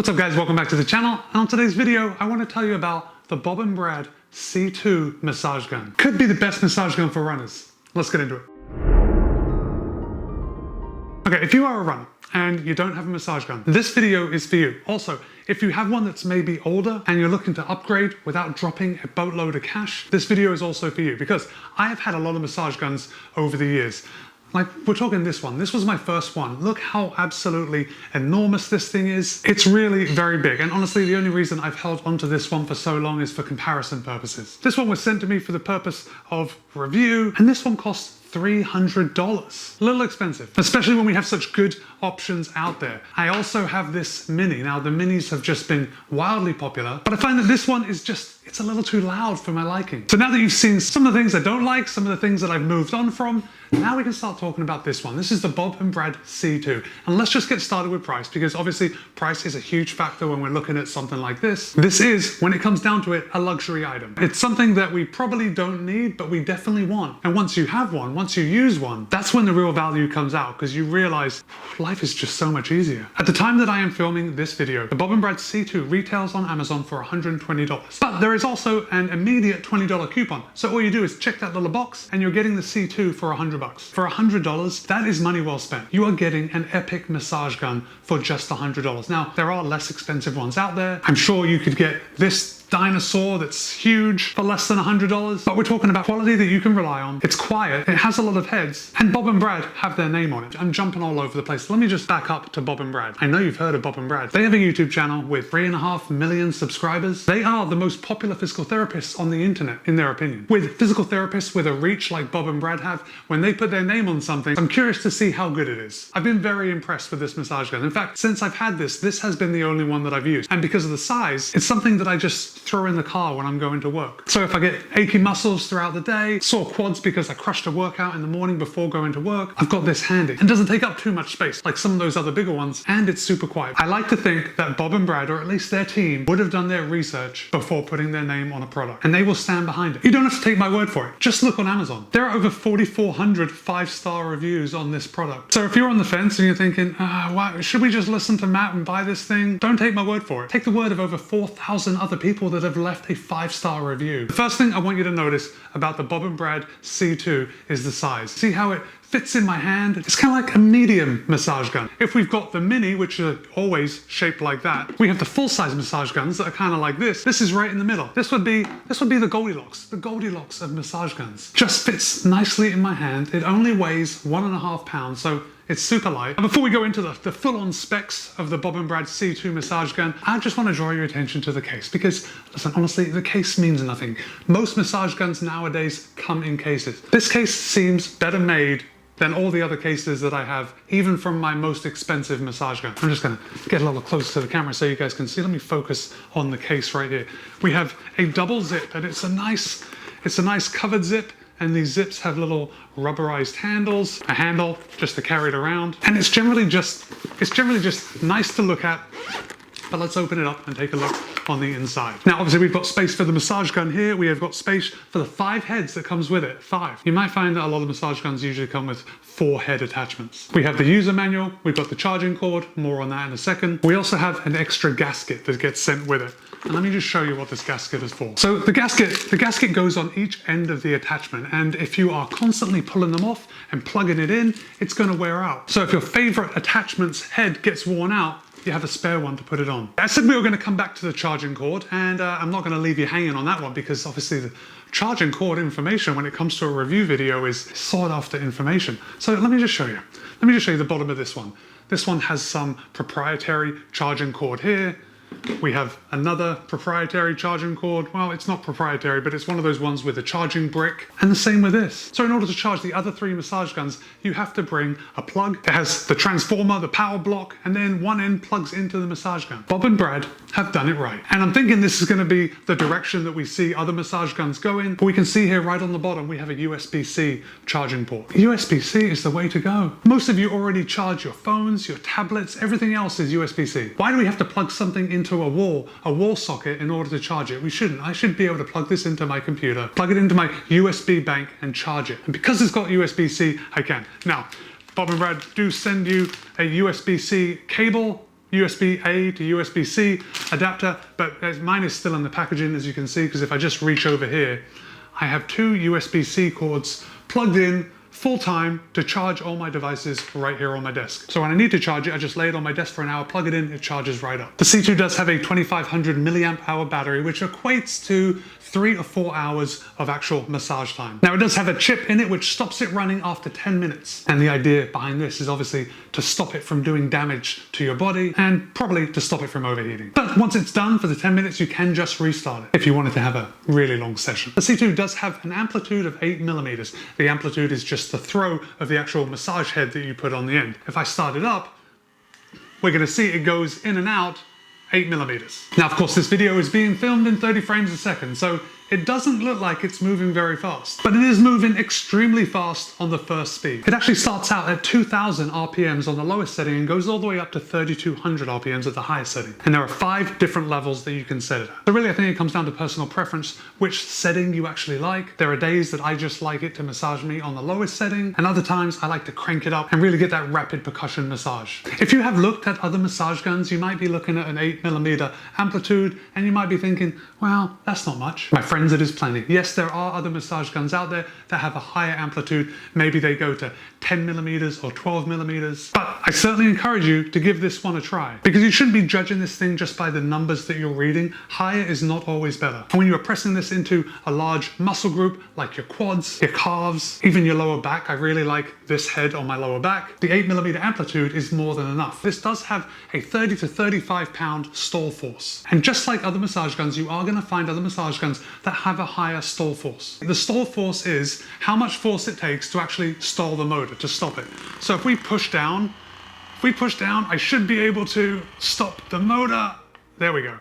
What's up guys, welcome back to the channel. And on today's video, I want to tell you about the Bob & Brad C2 massage gun. Could be the best massage gun for runners. Let's get into it. Okay, if you are a runner and you don't have a massage gun, this video is for you. Also, if you have one that's maybe older and you're looking to upgrade without dropping a boatload of cash, this video is also for you because I have had a lot of massage guns over the years. Like, we're talking this one. This was my first one. Look how absolutely enormous this thing is. It's really very big. And honestly, the only reason I've held onto this one for so long is for comparison purposes. This one was sent to me for the purpose of review, and this one costs $300. A little expensive, especially when we have such good options out there. I also have this Mini. Now, the Minis have just been wildly popular, but I find that this one is just, it's a little too loud for my liking. So now that you've seen some of the things I don't like, some of the things that I've moved on from, now we can start talking about this one. This is the Bob & Brad C2. And let's just get started with price, because obviously price is a huge factor when we're looking at something like this. This is, when it comes down to it, a luxury item. It's something that we probably don't need, but we definitely want. And once you have one, once you use one, that's when the real value comes out, because you realize life is just so much easier. At the time that I am filming this video, the Bob & Brad C2 retails on Amazon for $120. But there is also an immediate $20 coupon. So all you do is check that little box and you're getting the C2 for $100. For $100, that is money well spent. You are getting an epic massage gun for just $100. Now, there are less expensive ones out there. I'm sure you could get this dinosaur that's huge for less than $100, but we're talking about quality that you can rely on. It's quiet, it has a lot of heads, and Bob & Brad have their name on it. I'm jumping all over the place. Let me just back up to Bob & Brad. I know you've heard of Bob & Brad. They have a YouTube channel with 3.5 million subscribers. They are the most popular physical therapists on the internet, in their opinion. With physical therapists with a reach like Bob & Brad have, when they put their name on something, I'm curious to see how good it is. I've been very impressed with this massage gun. In fact, since I've had this has been the only one that I've used. And because of the size, it's something that I just throw in the car when I'm going to work. So if I get achy muscles throughout the day, sore quads because I crushed a workout in the morning before going to work, I've got this handy. It doesn't take up too much space like some of those other bigger ones, and it's super quiet. I like to think that Bob & Brad, or at least their team, would have done their research before putting their name on a product, and they will stand behind it. You don't have to take my word for it. Just look on Amazon. There are over 4,400 5-star reviews on this product. So if you're on the fence and you're thinking, wow, should we just listen to Matt and buy this thing? Don't take my word for it. Take the word of over 4,000 other people that have left a 5-star review. The first thing I want you to notice about the Bob & Brad C2 is the size. See how it fits in my hand? It's kind of like a medium massage gun. If we've got the Mini, which are always shaped like that, we have the full-size massage guns that are kind of like this. This is right in the middle. This would be the Goldilocks of massage guns. Just fits nicely in my hand. It only weighs 1.5 pounds, so it's super light. And before we go into the full-on specs of the Bob & Brad C2 massage gun, I just want to draw your attention to the case because, listen, honestly, the case means nothing. Most massage guns nowadays come in cases. This case seems better made than all the other cases that I have, even from my most expensive massage gun. I'm just gonna get a little closer to the camera so you guys can see. Let me focus on the case right here. We have a double zip, and it's a nice covered zip. And these zips have little rubberized handles, a handle just to carry it around. And it's generally just nice to look at. But let's open it up and take a look on the inside. Now, obviously we've got space for the massage gun here. We have got space for the 5 heads that comes with it, 5. You might find that a lot of massage guns usually come with 4 head attachments. We have the user manual, we've got the charging cord, more on that in a second. We also have an extra gasket that gets sent with it. And let me just show you what this gasket is for. So the gasket goes on each end of the attachment, and if you are constantly pulling them off and plugging it in, it's gonna wear out. So if your favorite attachment's head gets worn out, you have a spare one to put it on. I said we were going to come back to the charging cord, and I'm not going to leave you hanging on that one because obviously the charging cord information when it comes to a review video is sought after information. So let me just show you. Let me just show you the bottom of this one. This one has some proprietary charging cord here. We have another proprietary charging cord. Well, it's not proprietary, but it's one of those ones with a charging brick. And the same with this. So in order to charge the other 3 massage guns, you have to bring a plug. It has the transformer, the power block, and then one end plugs into the massage gun. Bob & Brad have done it right. And I'm thinking this is going to be the direction that we see other massage guns go in. But we can see here right on the bottom, we have a USB-C charging port. USB-C is the way to go. Most of you already charge your phones, your tablets, everything else is USB-C. Why do we have to plug something into a wall socket in order to charge it? We shouldn't. I should be able to plug this into my computer, plug it into my USB bank and charge it. And because it's got USB-C, I can. Now, Bob & Brad do send you a USB-C cable. USB-A to USB-C adapter, but mine is still in the packaging, as you can see, because if I just reach over here, I have two USB-C cords plugged in full time to charge all my devices right here on my desk. So when I need to charge it, I just lay it on my desk for an hour, plug it in, it charges right up. The C2 does have a 2500 milliamp hour battery, which equates to 3 or 4 hours of actual massage time. Now it does have a chip in it which stops it running after 10 minutes. And the idea behind this is obviously to stop it from doing damage to your body and probably to stop it from overheating. But once it's done for the 10 minutes, you can just restart it if you wanted to have a really long session. The C2 does have an amplitude of 8 millimeters. The amplitude is just the throw of the actual massage head that you put on the end. If I start it up, we're gonna see it goes in and out 8 millimeters. Now, of course, this video is being filmed in 30 frames a second, so it doesn't look like it's moving very fast, but it is moving extremely fast on the first speed. It actually starts out at 2000 RPMs on the lowest setting and goes all the way up to 3200 RPMs at the highest setting. And there are 5 different levels that you can set it at. So really, I think it comes down to personal preference, which setting you actually like. There are days that I just like it to massage me on the lowest setting, and other times I like to crank it up and really get that rapid percussion massage. If you have looked at other massage guns, you might be looking at an 8 millimeter amplitude, and you might be thinking, well, that's not much. My friends, it is plenty. Yes, there are other massage guns out there that have a higher amplitude. Maybe they go to 10 millimeters or 12 millimeters. But I certainly encourage you to give this one a try, because you shouldn't be judging this thing just by the numbers that you're reading. Higher is not always better. And when you are pressing this into a large muscle group like your quads, your calves, even your lower back, I really like this head on my lower back. The 8 millimeter amplitude is more than enough. This does have a 30 to 35 pound stall force. And just like other massage guns, you are going to find other massage guns that have a higher stall force. The stall force is how much force it takes to actually stall the motor, to stop it. So if we push down, I should be able to stop the motor. There we go.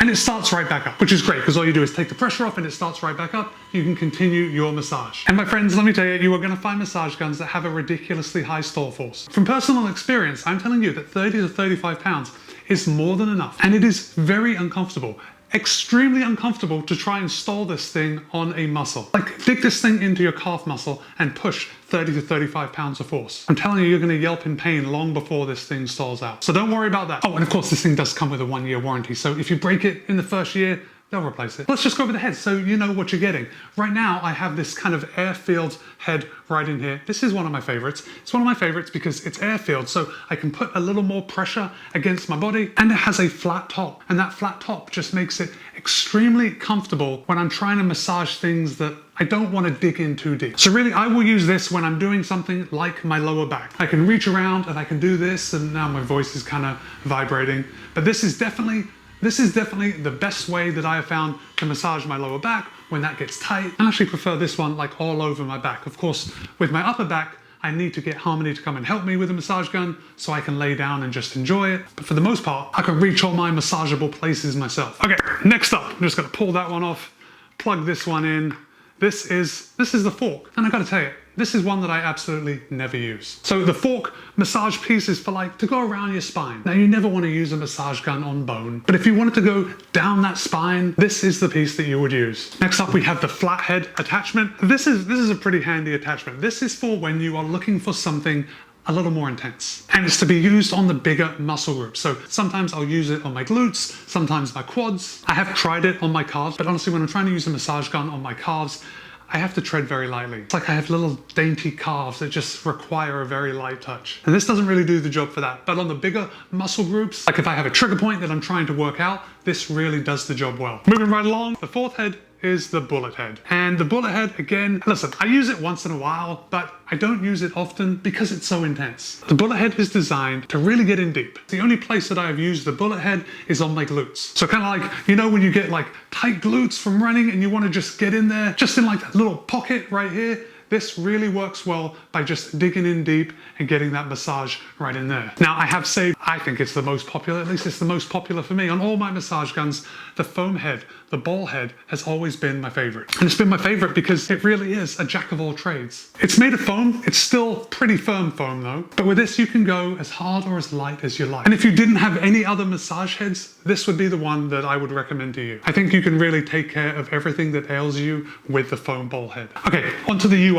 And it starts right back up, which is great because all you do is take the pressure off and it starts right back up. You can continue your massage. And my friends, let me tell you, you are going to find massage guns that have a ridiculously high stall force. From personal experience, I'm telling you that 30 to 35 pounds is more than enough. And it is very uncomfortable. Extremely uncomfortable to try and stall this thing on a muscle. Like, dig this thing into your calf muscle and push 30 to 35 pounds of force. I'm telling you, you're going to yelp in pain long before this thing stalls out. So don't worry about that. Oh, and of course, this thing does come with a 1-year warranty. So if you break it in the first year, they'll replace it. Let's just go over the head so you know what you're getting. Right now, I have this kind of air-filled head right in here. This is one of my favorites. It's one of my favorites because it's air-filled, so I can put a little more pressure against my body, and it has a flat top. And that flat top just makes it extremely comfortable when I'm trying to massage things that I don't want to dig in too deep. So really, I will use this when I'm doing something like my lower back. I can reach around and I can do this, and now my voice is kind of vibrating, but this is definitely the best way that I have found to massage my lower back when that gets tight. I actually prefer this one like all over my back. Of course, with my upper back, I need to get Harmony to come and help me with a massage gun so I can lay down and just enjoy it. But for the most part, I can reach all my massageable places myself. Okay, next up, I'm just gonna pull that one off, plug this one in. This is the fork. And I gotta tell you, this is one that I absolutely never use. So the fork massage piece is for like to go around your spine. Now you never want to use a massage gun on bone, but if you wanted to go down that spine, this is the piece that you would use. Next up, we have the flathead attachment. This is a pretty handy attachment. This is for when you are looking for something a little more intense. And it's to be used on the bigger muscle groups. So sometimes I'll use it on my glutes, sometimes my quads. I have tried it on my calves, but honestly, when I'm trying to use a massage gun on my calves, I have to tread very lightly. It's like I have little dainty calves that just require a very light touch. And this doesn't really do the job for that. But on the bigger muscle groups, like if I have a trigger point that I'm trying to work out, this really does the job well. Moving right along, the fourth head is the bullet head. And the bullet head, again, listen, I use it once in a while, but I don't use it often because it's so intense. The bullet head is designed to really get in deep. The only place that I have used the bullet head is on my glutes. So kind of like, you know, when you get like tight glutes from running and you want to just get in there, just in like that little pocket right here, this really works well by just digging in deep and getting that massage right in there. Now I have saved, I think it's the most popular, at least it's the most popular for me on all my massage guns. The foam head, the ball head has always been my favorite. And it's been my favorite because it really is a jack of all trades. It's made of foam, it's still pretty firm foam though, but with this you can go as hard or as light as you like. And if you didn't have any other massage heads, this would be the one that I would recommend to you. I think you can really take care of everything that ails you with the foam ball head. Okay, onto the UI.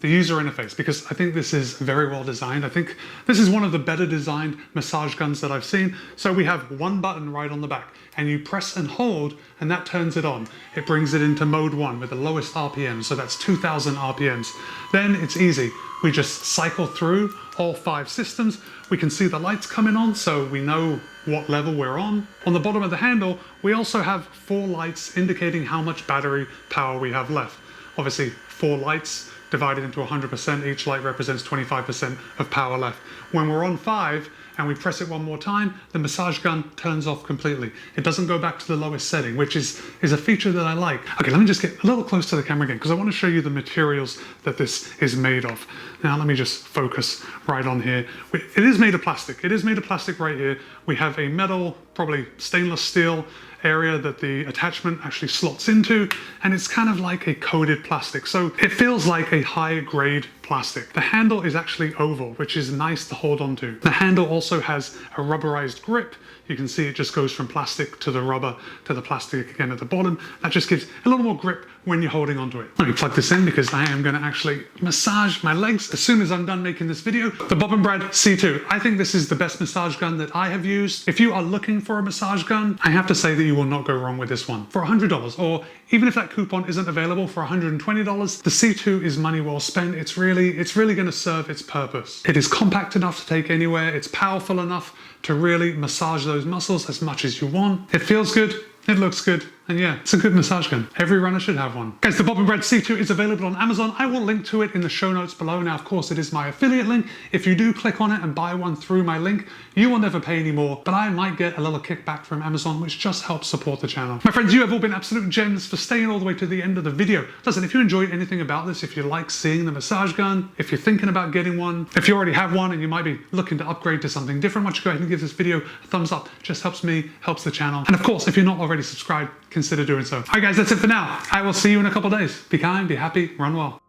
the user interface, because I think this is very well designed. I think this is one of the better designed massage guns that I've seen. So we have one button right on the back, and you press and hold, and that turns it on. It brings it into mode 1 with the lowest RPM, so that's 2000 RPMs. Then it's easy. We just cycle through all 5 systems. We can see the lights coming on, so we know what level we're on. On the bottom of the handle, we also have 4 lights indicating how much battery power we have left. Obviously, 4 lights divided into 100%, each light represents 25% of power left. When we're on 5 and we press it one more time, the massage gun turns off completely. It doesn't go back to the lowest setting, which is a feature that I like. Okay, let me just get a little close to the camera again, because I want to show you the materials that this is made of. Now, let me just focus right on here. It is made of plastic. It is made of plastic right here. We have a metal, probably stainless steel area that the attachment actually slots into, and it's kind of like a coated plastic, so it feels like a high grade plastic. The handle is actually oval, which is nice to hold onto. The handle also has a rubberized grip. You can see it just goes from plastic to the rubber to the plastic again at the bottom. That just gives a little more grip when you're holding onto it. Let me plug this in because I am going to actually massage my legs as soon as I'm done making this video. The Bob & Brad C2. I think this is the best massage gun that I have used. If you are looking for a massage gun, I have to say that you will not go wrong with this one. For $100, or even if that coupon isn't available, for $120, the C2 is money well spent. It's really going to serve its purpose. It is compact enough to take anywhere. It's powerful enough to really massage those muscles as much as you want. It feels good. It looks good. And yeah, it's a good massage gun. Every runner should have one. Guys, the Bob & Brad C2 is available on Amazon. I will link to it in the show notes below. Now, of course, it is my affiliate link. If you do click on it and buy one through my link, you will never pay any more, but I might get a little kickback from Amazon, which just helps support the channel. My friends, you have all been absolute gems for staying all the way to the end of the video. Listen, if you enjoyed anything about this, if you like seeing the massage gun, if you're thinking about getting one, if you already have one and you might be looking to upgrade to something different, why don't you go ahead and give this video a thumbs up. It just helps me, helps the channel. And of course, if you're not already subscribed, consider doing so. All right, guys, that's it for now. I will see you in a couple days. Be kind, be happy, run well.